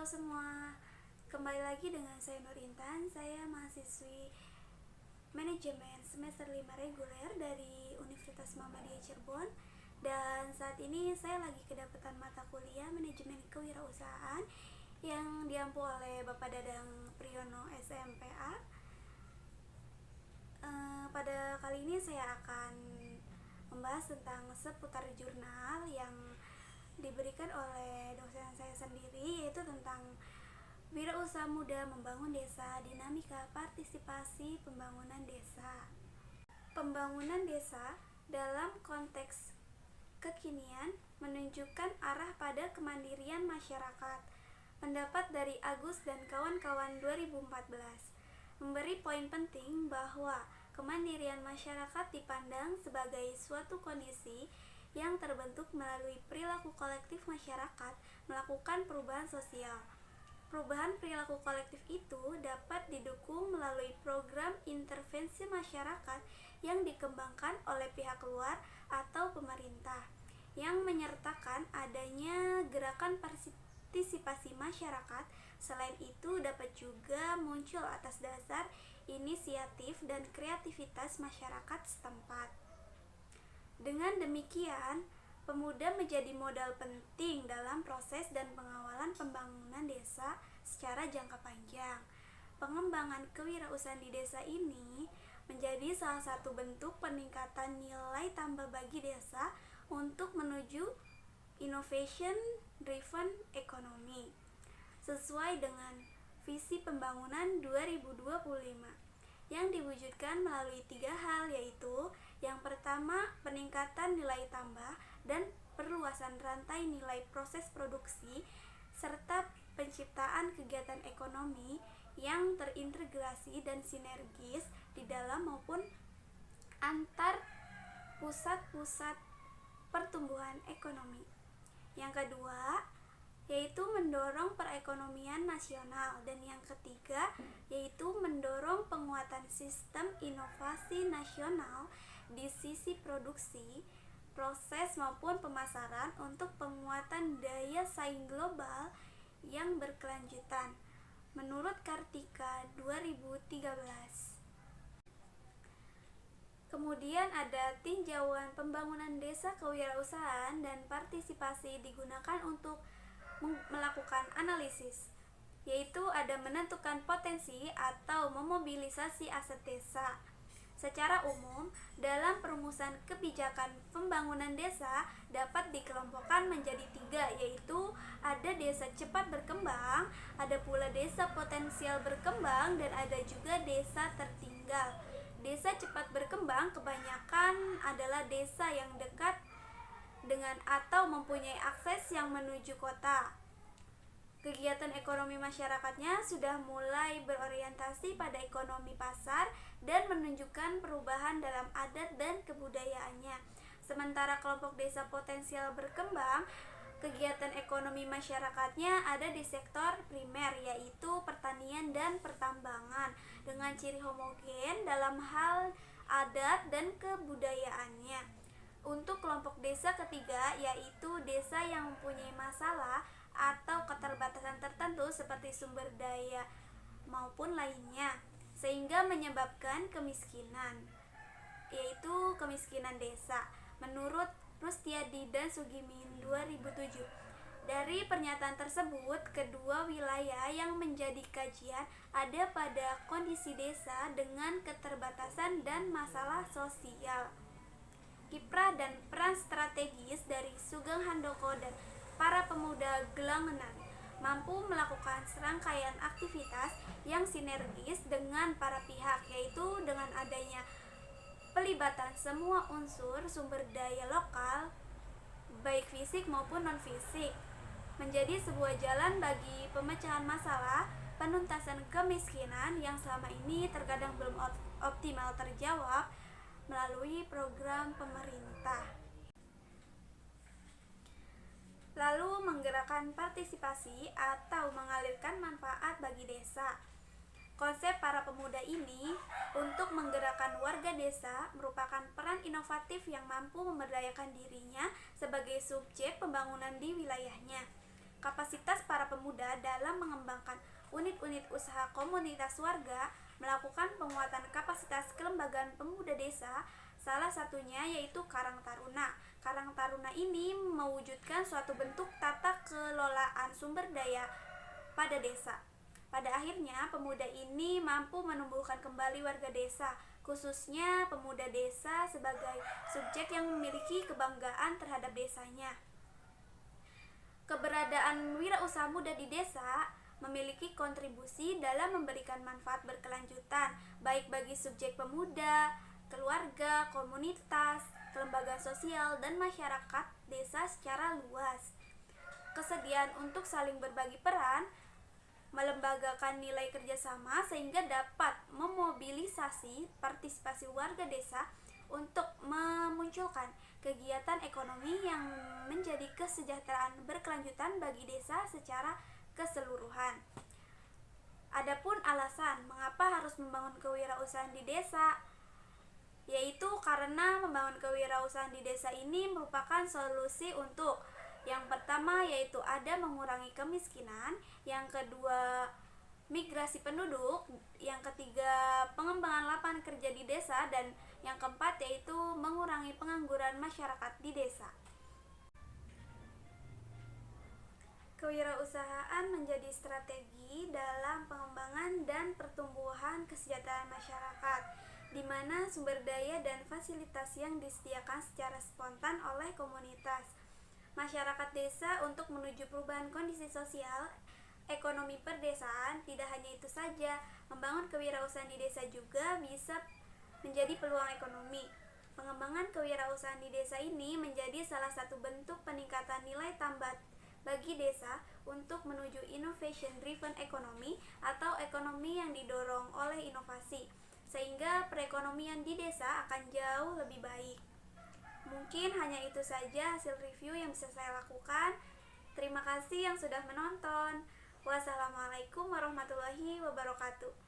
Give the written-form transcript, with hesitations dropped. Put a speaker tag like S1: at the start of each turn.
S1: Halo semua, kembali lagi dengan saya Nur Intan. Saya mahasiswi manajemen semester 5 reguler dari Universitas Muhammadiyah Cirebon. Dan saat ini saya lagi kedapatan mata kuliah manajemen kewirausahaan yang diampu oleh Bapak Dadang Priyono SMPA. Pada kali ini saya akan membahas tentang seputar jurnal yang diberikan oleh dosen saya sendiri, yaitu tentang Wirausaha Muda Membangun Desa, Dinamika Partisipasi Pembangunan Desa. Pembangunan desa dalam konteks kekinian menunjukkan arah pada kemandirian masyarakat. Pendapat dari Agus dan kawan-kawan 2014 memberi poin penting bahwa kemandirian masyarakat dipandang sebagai suatu kondisi yang terbentuk melalui perilaku kolektif masyarakat melakukan perubahan sosial. Perubahan perilaku kolektif itu dapat didukung melalui program intervensi masyarakat yang dikembangkan oleh pihak luar atau pemerintah, yang menyertakan adanya gerakan partisipasi masyarakat. Selain itu dapat juga muncul atas dasar inisiatif dan kreativitas masyarakat setempat. Dengan demikian, pemuda menjadi modal penting dalam proses dan pengawalan pembangunan desa secara jangka panjang. Pengembangan kewirausahaan di desa ini menjadi salah satu bentuk peningkatan nilai tambah bagi desa untuk menuju innovation driven economy sesuai dengan visi pembangunan 2025 yang diwujudkan melalui 3 hal, yaitu yang pertama, peningkatan nilai tambah dan perluasan rantai nilai proses produksi, serta penciptaan kegiatan ekonomi yang terintegrasi dan sinergis di dalam maupun antar pusat-pusat pertumbuhan ekonomi. Yang kedua, yaitu mendorong perekonomian nasional, dan yang ketiga yaitu mendorong penguatan sistem inovasi nasional di sisi produksi, proses maupun pemasaran untuk penguatan daya saing global yang berkelanjutan menurut Kartika 2013. Kemudian ada tinjauan pembangunan desa kewirausahaan dan partisipasi digunakan untuk melakukan analisis, yaitu ada menentukan potensi atau memobilisasi aset desa. Secara umum, dalam perumusan kebijakan pembangunan desa dapat dikelompokkan menjadi 3, yaitu ada desa cepat berkembang, ada pula desa potensial berkembang, dan ada juga desa tertinggal. Desa cepat berkembang kebanyakan adalah desa yang dekat dengan atau mempunyai akses yang menuju kota. Kegiatan ekonomi masyarakatnya sudah mulai berorientasi pada ekonomi pasar dan menunjukkan perubahan dalam adat dan kebudayaannya. Sementara kelompok desa potensial berkembang, kegiatan ekonomi masyarakatnya ada di sektor primer, yaitu pertanian dan pertambangan, dengan ciri homogen dalam hal adat dan kebudayaannya. Untuk kelompok desa ketiga, yaitu desa yang mempunyai masalah atau keterbatasan tertentu seperti sumber daya maupun lainnya, sehingga menyebabkan kemiskinan, yaitu kemiskinan desa. Menurut Rustiadi dan Sugimin 2007. Dari pernyataan tersebut, kedua wilayah yang menjadi kajian ada pada kondisi desa dengan keterbatasan dan masalah sosial. Kiprah dan peran strategis dari Sugeng Handoko dan para pemuda Gelangenan mampu melakukan serangkaian aktivitas yang sinergis dengan para pihak, yaitu dengan adanya pelibatan semua unsur sumber daya lokal, baik fisik maupun non-fisik, menjadi sebuah jalan bagi pemecahan masalah penuntasan kemiskinan yang selama ini terkadang belum optimal terjawab melalui program pemerintah. Lalu menggerakkan partisipasi atau mengalirkan manfaat bagi desa. Konsep para pemuda ini untuk menggerakkan warga desa merupakan peran inovatif yang mampu memberdayakan dirinya sebagai subjek pembangunan di wilayahnya. kapasitas para pemuda dalam mengembangkan unit-unit usaha komunitas warga, melakukan penguatan kapasitas kelembagaan pemuda desa, salah satunya yaitu Karang Taruna. Karang Taruna ini mewujudkan suatu bentuk tata kelolaan sumber daya pada desa. Pada akhirnya, pemuda ini mampu menumbuhkan kembali warga desa, khususnya pemuda desa sebagai subjek yang memiliki kebanggaan terhadap desanya. Keberadaan wirausaha muda di desa memiliki kontribusi dalam memberikan manfaat berkelanjutan, baik bagi subjek pemuda, keluarga, komunitas, lembaga sosial, dan masyarakat desa secara luas. Kesediaan untuk saling berbagi peran, melembagakan nilai kerjasama sehingga dapat memobilisasi partisipasi warga desa untuk memunculkan kegiatan ekonomi yang menjadi kesejahteraan berkelanjutan bagi desa secara keseluruhan. Adapun alasan mengapa harus membangun kewirausahaan di desa, yaitu karena membangun kewirausahaan di desa ini merupakan solusi untuk yang pertama yaitu ada mengurangi kemiskinan, yang kedua migrasi penduduk, yang ketiga pengembangan lapangan kerja di desa, dan yang keempat yaitu mengurangi pengangguran masyarakat di desa. Kewirausahaan menjadi strategi dalam pengembangan dan pertumbuhan kesejahteraan masyarakat, di mana sumber daya dan fasilitas yang disediakan secara spontan oleh komunitas masyarakat desa untuk menuju perubahan kondisi sosial, ekonomi perdesaan. Tidak hanya itu saja, membangun kewirausahaan di desa juga bisa menjadi peluang ekonomi. Pengembangan kewirausahaan di desa ini menjadi salah satu bentuk peningkatan nilai tambah bagi desa untuk menuju innovation driven economy atau ekonomi yang didorong oleh inovasi, sehingga perekonomian di desa akan jauh lebih baik. Mungkin hanya itu saja hasil review yang bisa saya lakukan. Terima kasih yang sudah menonton. Wassalamualaikum warahmatullahi wabarakatuh.